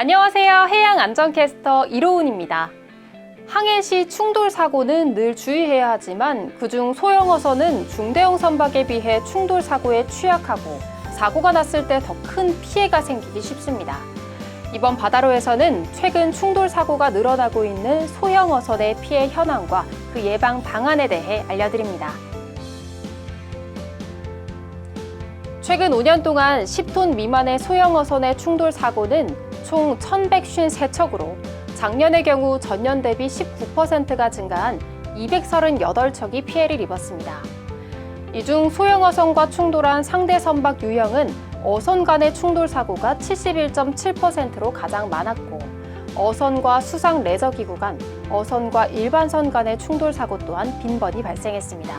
안녕하세요. 해양안전캐스터 이로운입니다. 항해시 충돌 사고는 늘 주의해야 하지만 그중 소형어선은 중대형 선박에 비해 충돌 사고에 취약하고 사고가 났을 때 더 큰 피해가 생기기 쉽습니다. 이번 바다로에서는 최근 충돌 사고가 늘어나고 있는 소형어선의 피해 현황과 그 예방 방안에 대해 알려드립니다. 최근 5년 동안 10톤 미만의 소형어선의 충돌 사고는 총 1,153척으로 작년의 경우 전년 대비 19%가 증가한 238척이 피해를 입었습니다. 이 중 소형어선과 충돌한 상대 선박 유형은 어선 간의 충돌 사고가 71.7%로 가장 많았고 어선과 수상 레저기구 간, 어선과 일반선 간의 충돌 사고 또한 빈번히 발생했습니다.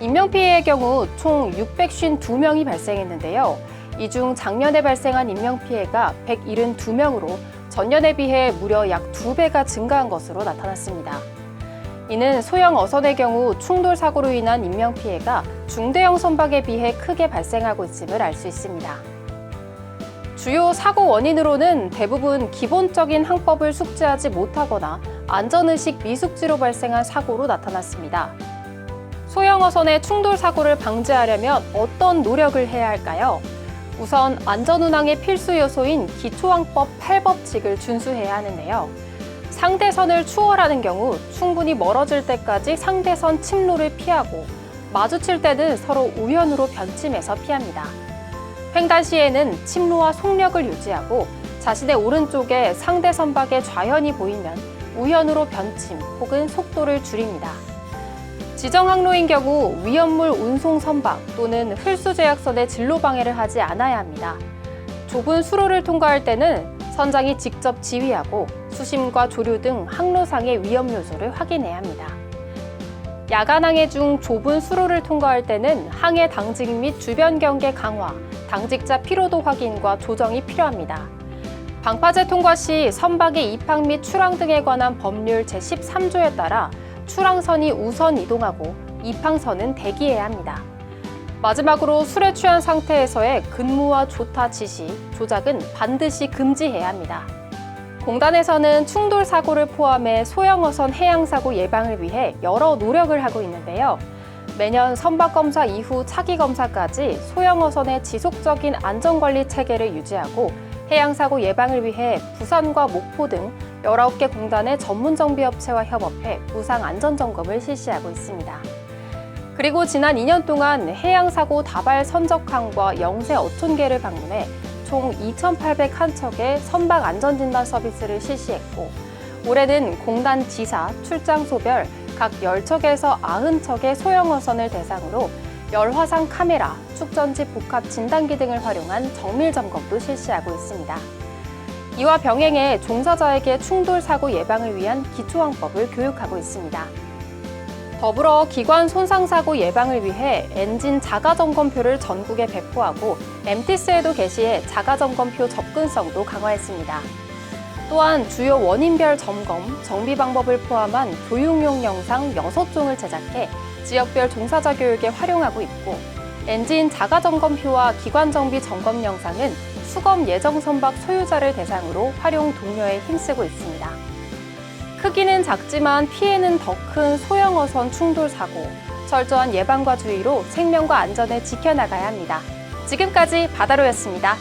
인명피해의 경우 총 652명이 발생했는데요. 이 중 작년에 발생한 인명피해가 172명으로 전년에 비해 무려 약 2배가 증가한 것으로 나타났습니다. 이는 소형 어선의 경우 충돌 사고로 인한 인명피해가 중대형 선박에 비해 크게 발생하고 있음을 알 수 있습니다. 주요 사고 원인으로는 대부분 기본적인 항법을 숙지하지 못하거나 안전의식 미숙지로 발생한 사고로 나타났습니다. 소형 어선의 충돌 사고를 방지하려면 어떤 노력을 해야 할까요? 우선 안전운항의 필수 요소인 기초항법 8법칙을 준수해야 하는데요. 상대선을 추월하는 경우 충분히 멀어질 때까지 상대선 침로를 피하고 마주칠 때는 서로 우연으로 변침해서 피합니다. 횡단 시에는 침로와 속력을 유지하고 자신의 오른쪽에 상대 선박의 좌현이 보이면 우연으로 변침 혹은 속도를 줄입니다. 지정 항로인 경우 위험물 운송 선박 또는 흘수제약선의 진로 방해를 하지 않아야 합니다. 좁은 수로를 통과할 때는 선장이 직접 지휘하고 수심과 조류 등 항로상의 위험 요소를 확인해야 합니다. 야간 항해 중 좁은 수로를 통과할 때는 항해 당직 및 주변 경계 강화, 당직자 피로도 확인과 조정이 필요합니다. 방파제 통과 시 선박의 입항 및 출항 등에 관한 법률 제13조에 따라 출항선이 우선 이동하고 입항선은 대기해야 합니다. 마지막으로 술에 취한 상태에서의 근무와 조타 지시, 조작은 반드시 금지해야 합니다. 공단에서는 충돌 사고를 포함해 소형어선 해양사고 예방을 위해 여러 노력을 하고 있는데요. 매년 선박검사 이후 차기검사까지 소형어선의 지속적인 안전관리 체계를 유지하고 해양사고 예방을 위해 부산과 목포 등 19개 공단의 전문정비업체와 협업해 무상안전점검을 실시하고 있습니다. 그리고 지난 2년 동안 해양사고 다발 선적항과 영세 어촌계를 방문해 총 2,801척의 선박 안전진단 서비스를 실시했고 올해는 공단 지사, 출장소별 각 10척에서 90척의 소형어선을 대상으로 열화상 카메라, 축전지 복합 진단기 등을 활용한 정밀점검도 실시하고 있습니다. 이와 병행해 종사자에게 충돌 사고 예방을 위한 기초항법을 교육하고 있습니다. 더불어 기관 손상사고 예방을 위해 엔진 자가점검표를 전국에 배포하고 MTS에도 게시해 자가점검표 접근성도 강화했습니다. 또한 주요 원인별 점검, 정비 방법을 포함한 교육용 영상 6종을 제작해 지역별 종사자 교육에 활용하고 있고 엔진 자가점검표와 기관정비 점검 영상은 수검 예정 선박 소유자를 대상으로 활용 독려에 힘쓰고 있습니다. 크기는 작지만 피해는 더 큰 소형어선 충돌 사고, 철저한 예방과 주의로 생명과 안전을 지켜나가야 합니다. 지금까지 바다로였습니다.